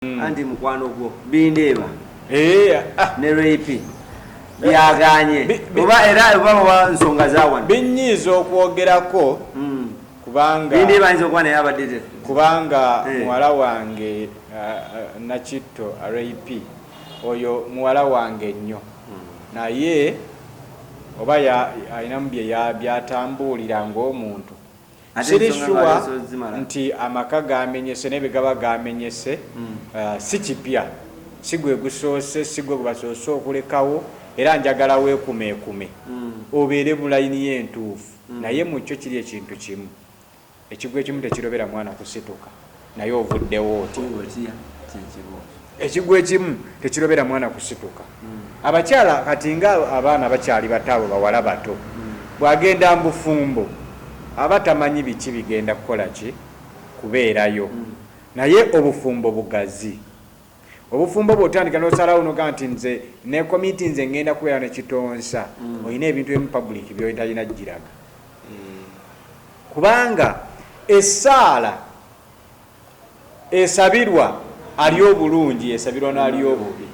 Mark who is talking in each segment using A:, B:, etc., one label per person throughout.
A: anti mukwano gwo Bindeeba ne rape byaganye oba era oba nsonga zawana
B: binyiza okwogerako kubanga
A: Bindeeba nzo kwana yabadde
B: kubanga muwala wange Nakitto rape oyo muwala wange nnyo naye oba ayina mubye byatambulira ng'omuntu sirishuwa nti amaka gamenyese nebigaba gamenyese si kipya sigwe gusoose sigwe gubasoose okulekawo era njagala weekumeekume obeere mu layini y'entuufu naye mu kyo kiri ekintu kimu ekigwa ekimu tekirobera mwana kusituka naye ovuddewo oti ekigwa ekimu tekirobera mwana kusituka abakyala kati nga abaana bakyali bataabo bawala bato bwagenda mbufumbo abatamanyi biki bigenda kukola ki kubeerayo naye obufumbo bugazi obufumbo bwotandika nosalawo noga nti nze ne komiti nze ngenda kubeera ne Kitonsa olina ebintu ebimu public byotalina giraga kubanga essaala esabirwa ali obulungi esabirwa n'ali obubi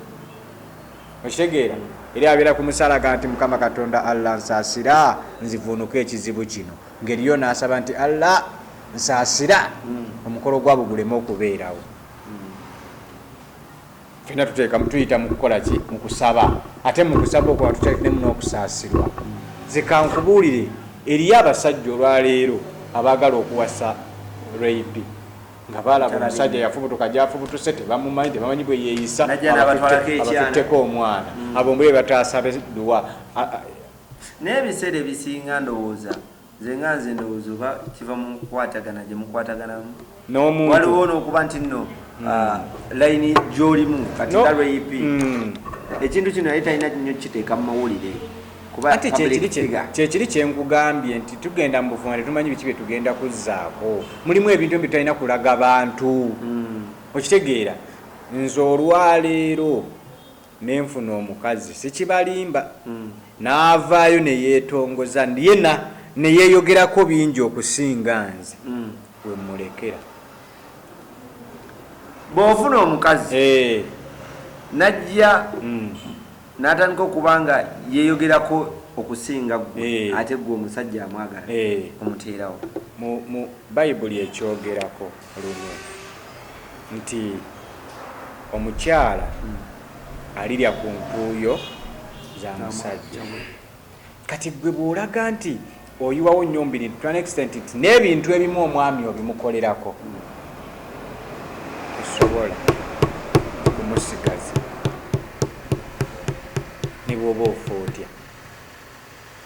B: okitegeera eri abeera ku musalaga nti Mukama Katonda Allah nsaasira nzivuunuka ekizibu kino ngeriyo n'asaba nti Allah nsaasira omukolo gwabo guleme okubeerawo fena tuteeka mutuyita mu kukola ki mu kusaba ate mu kusaba okuba tuteekemu n'okusaasirwa zekankubuulire eriyo abasajja olwaleero abaagala okuwasa rape nga balaba omusajja yafubutuka gyafubutuse tebamumanyi tebamanyi bwe yeeyisa abatutteko omwana abo mbwe bataasabe duwa
A: naye ebiseera ebisinga ndowooza nze ndowooza oba kiva mu kukwatagana gye mukwataganamu waliwo n'okuba nti nno layini gy'olimu kati nga rape ekintu kino naye talina nnyo kiteeka mu mawulire
B: ati kyekiri kyenkugambye nti tugenda mu bufumbo tetumanyi biki bye tugenda kuzzaako mulimu ebintu bitalina kulaga bantu okitegeera nze olwaleero nenfuna omukazi sikibalimba n'avaayo neyeetongoza yena neyeeyogerako bingi okusinga nze wemulekera
A: bw'ofuna omukazi najja n'atandika okubanga yeeyogerako okusinga gwe ate gwe omusajja amwagala omuteerawo
B: mu bayibuli ekyogerako lumu nti omukyala alirya ku ntuuyo za musajja kati gwe bw'olaga nti oyiwawo nnyo mbiri to an extent nti n'ebintu ebimu omwami obimukolerako osobola kumusigaza nibwoba ofa otya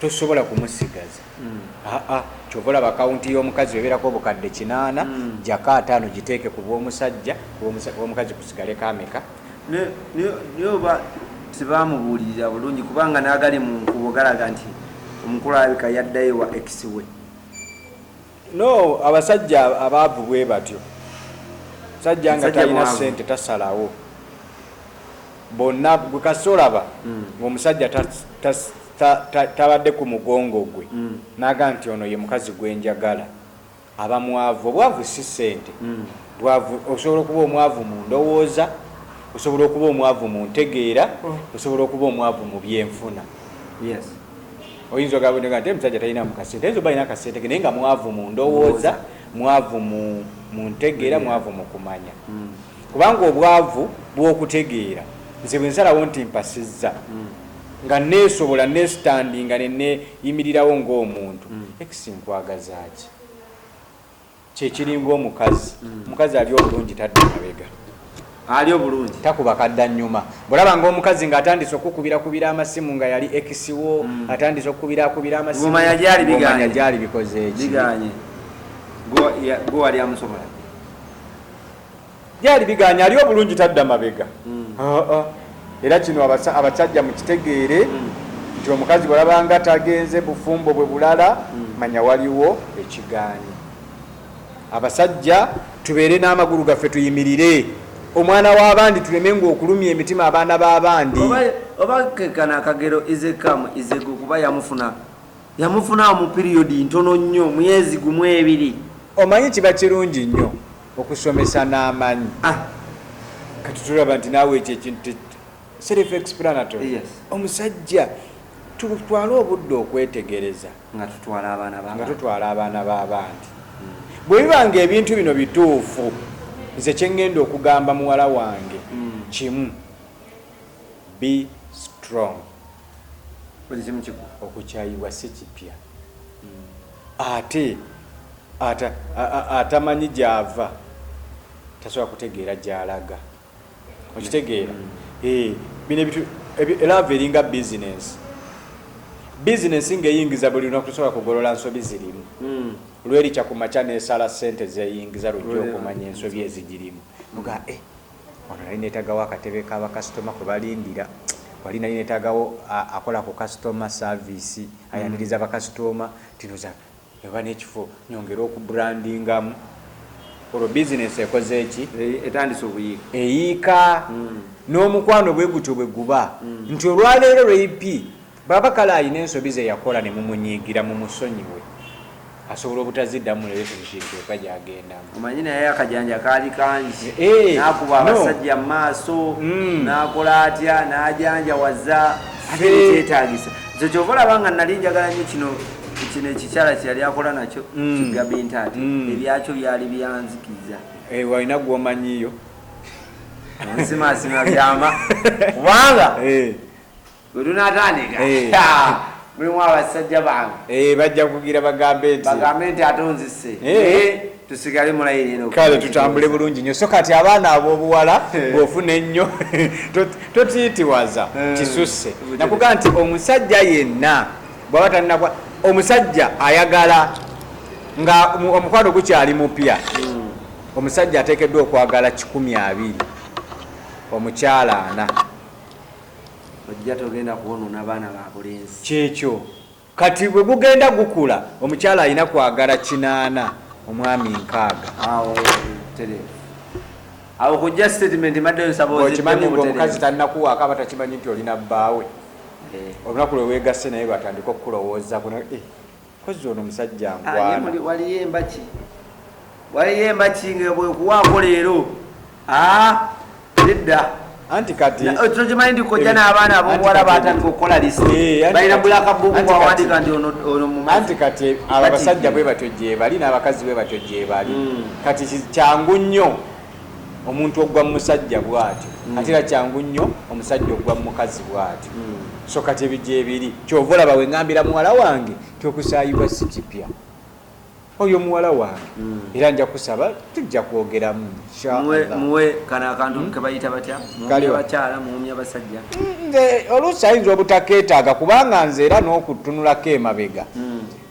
B: tosobola kumusigaza kyova olaba akawunti y'omukazi webeerako obukadde 8 jaka 5 giteeke ku bw'omusajja bw'omukazi kusigaleko ameka
A: naye oba tebamubuulirira bulungi kubanga n'agali mu nkubo galaga nti omukulu alabika yaddayo wa ex we
B: no abasajja abaavu bwe batyo sajja nga talina ssente tasalawo bonna gwe kasolaba ng'omusajja tabadde ku mugongo gwe naga nti ono ye mukazi gwenjagala aba mwavu obwavu si ssente osobola okuba omwavu mu ndowooza osobola okuba omwavu mu ntegeera osobola okuba omwavu mu byenfuna oyinza ogabonga nti omusajja talina mukasente ayinza oba alina akasente naye nga mwavu mu ndowooza mwavu mu ntegeera mwavu mu kumanya kubanga obwavu bw'okutegeera nze bwe nsalawo nti mpasizza nga neesobola neestandinga neneeyimirirawo ng'omuntu ekisinkwagazaaki kyekiringa omukazi omukazi ali obulungi tadde mabega
A: ali obulungi
B: takuba kadda nnyuma bwolaba ng'omukazi ng'atandise okukubira amasimu nga yali ekisiwo atandise okukubira amasimu
A: gumanya
B: gyali bikoze eki
A: biganye gwe wali amusobola
B: gyali biganye ali obulungi tadda mabega era kino abasajja mukitegeere nti omukazi bwolabanga tagenze bufumbo bwe bulala manya waliwo ekigaanyi abasajja tubeere n'amagulu gaffe tuyimirire omwana w'abandi tuleme ng'okulumya emitima abaana b'abandi
A: oba kekana akagero izekamu izego kuba yamufuna mu piriyodi ntono nnyo mwezi gumu 2
B: omanyi kiba kirungi nnyo okusomesa n'amanyi kati tulaba nti naawe ekyo ekintu self explanatory. Omusajja tutwala obudde okwetegereza
A: nga
B: tutwala abaana b'abandi. Bwe bibanga ebintu bino bituufu, nze kyengenda okugamba muwala wange kimu, be strong. Okukyayibwa si kipya. Ate atamanyi gy'ava tasobola kutegeera gy'alaga. Okitegeera? Bino elava eringa bizinensi. Bizinensi ng'eyingiza buli lunaku tusobola kugolola nsobi zirimu. Lwericha ku makya n'esala ssente zeyingiza lujja okumanya ensobi ezigirimu. Muga wano nali neetagawo akatebe k'abakasitoma kwe balindira. Wali nali neetagawo akola ku customer service ayaniriza abakasitoma tinoza eba n'ekifo nyongera okubrandingamu. Olwo bizinensi ekoze eki?
A: Etandise okuyiika.
B: Eyiika n'omukwano bwe gutyo bwe guba nti olwaleero lweyipi baba kale ayina ensobi ze yakola ne mumunyiigira mu musonyiwe asobola obutaziddamu relationship eka gyagendamu.
A: Omanyi naye akajanja kaali kangi n'akuba abasajja mu maaso n'akola atya n'ajanjawaza ate nekyetaagisa. Ekyo kyova olaba nga nali njagala nnyo kino ekikyala kyeyali akola nakyo kigaba entaate ebyakyo byali byanzikiza.
B: Walina gw'omanyiyo
A: nsimasima byama kubanga bwe tunaatandika mulimu abasajja bange
B: bajja kugira bagambe
A: nti atonzise tusigale mulayiri eno.
B: Kale tutambule bulungi nnyo. So kati abaana ab'obuwala bw'ofuna ennyo totiyitiwaza kisusse. Nakugamba nti omusajja yenna bw'aba talina omusajja ayagala nga omukwano gukyali mupya, omusajja ateekeddwa okwagala 120, omukyala 4.
A: Ojja togenda kuwonoona abaana ba bulenzi.
B: Kyekyo kati bwe gugenda gukula omukyala alina kwagala 8, omwami 6.
A: Awo kujja statement madde nsaba
B: okimanyi ng'omukazi talinakuwaako aba takimanyi nti olina bbaawe. Olunaku lwe weegasse naye lwatandika okukulowooza kozi ono musajja ngwana.
A: Waliyo embaki nga bwekuwaako leero edda.
B: Anti kati
A: tokimanyi nti kojja n'abaana ab'obuwala batandika okukola lisiti balina bulaka buku bwawandika nti ono mumazi.
B: Anti kati abo abasajja bwe batyo gye bali n'abakazi bwe batyo gye bali. Kati kyangu nnyo omuntu ogwa mu musajja bw'atyo ate era kyangu nnyo omusajja ogwa mu mukazi bw'atyo. So kati ebijja ebiri kyova olaba we ŋŋambira muwala wange tyokusaayibwa si kipya. Oyo muwala wange era nja kusaba tujja kwogeramu
A: muwe kana akantu ke bayita batya bakyala muwumya basajja.
B: Oluusi ayinza obutakeetaaga kubanga nze era n'okutunulako emabega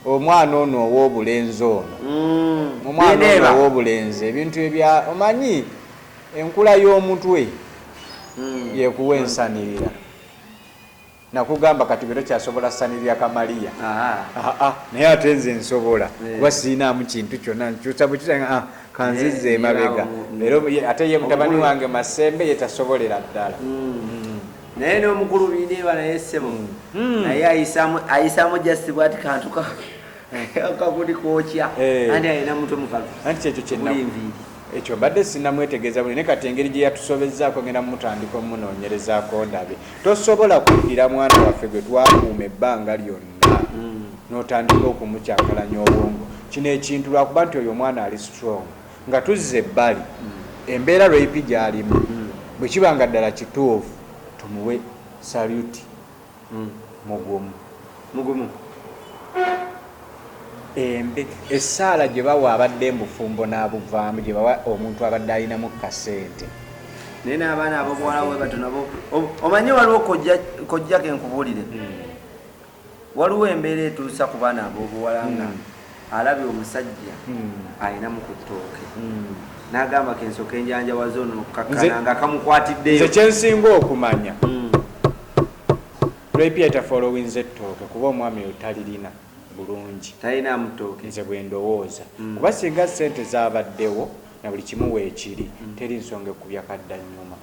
B: omwana ono ow'obulenzi ono omwana ono ow'obulenzi ebintu ebya omanyi enkula y'omutwe yekuwa ensanirira. Nakugamba kati bwe tokyasobola sanirira Kamaliya naye ate nze nsobola kuba siinaamu kintu kyonna nkyusa bwe kitanga kanzizza emabega. Leero ate ye mutabani wange Masembe ye tasobolera ddala.
A: Naye n'omukulu Bindeeba naye ssebo naye ayisaamu just bwati kantu kakuli kookya anti alina mutwe mukalu.
B: Anti kyekyo kyenna ekyo mbadde sinnamwetegeeza buli ne kati engeri gye yatusobezzaako ngenda mutandika omunoonyerezaako ndabe. Tosobola kuddira mwana waffe gwe twakuuma ebbanga lyonna n'otandika okumukyankalanya obwongo. Kino ekintu lwakuba nti oyo omwana ali strong nga tuzza ebbali embeera lweyipi gy'alimu bwe kibanga ddala kituufu tumuwe saluti mugumu. Essaala gye bawa abadde embufumbo n'abuvaamu gye bawa omuntu abadde alinamu kasente.
A: Naye n'abaana ab'obuwala we bato nabo omanyi waliwo kojja ke nkubuulire waliwo embeera etuusa ku baana ab'obuwala nga alabye omusajja alinamu ku ttooke n'agamba kensoka enjanjawaza ono kakkana nga kamukwatiddeyo.
B: Nze kyensinga okumanya lwepieta followinze ettooke kuba omwami oyo talirina bulungi
A: talina mutooke.
B: Nze bwe ndowooza kuba singa ssente zaabaddewo na buli kimu weekiri teri nsonga ekubya kadda nnyuma.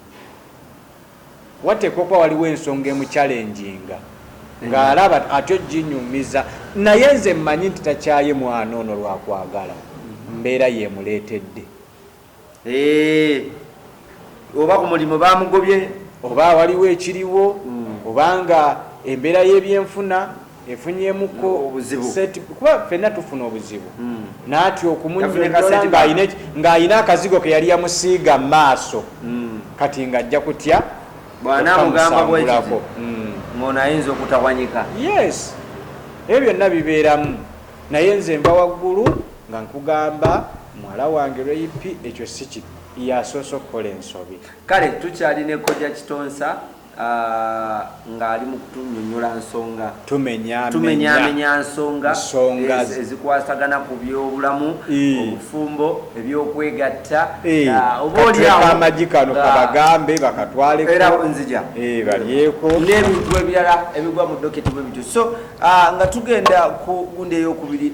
B: Wateekwa okuba waliwo ensonga emukyalenjinga ng'alaba atyo ginyumiza naye nze mmanyi nti takyaye mwana ono lwakwagala mbeera yeemuleetedde.
A: oba ku mulimu bamugobye
B: oba waliwo ekiriwo obanga embeera y'ebyenfuna efunyemuko
A: obuzibu
B: kuba ffenna tufuna obuzibu naatyo okumunyonyola ng'ayina akazigo ke yali yamusiiga mu maaso kati ng'ajja kutya
A: bw'anaamugamba bwekiti ng'ono ayinza okutawanyika.
B: Yes, ebyo byonna bibeeramu, naye nze nva waggulu nga nkugamba muwala wange lweyipi ekyo si ki yasoose okukola ensobi.
A: Kale tukyali ne Kojja Kitonsa ng'ali mu kutunyonnyola nsonga tumenyaamenya nsonga ezikwasagana ku byobulamu obufumbo ebyokwegatta
B: oba amagi kano kabagambe bakatwaleko
A: era nzija
B: balyeko
A: n'ebintu ebirala ebigwa mu doketi bwe bityo. So nga tugenda ku gundi ey'okubiri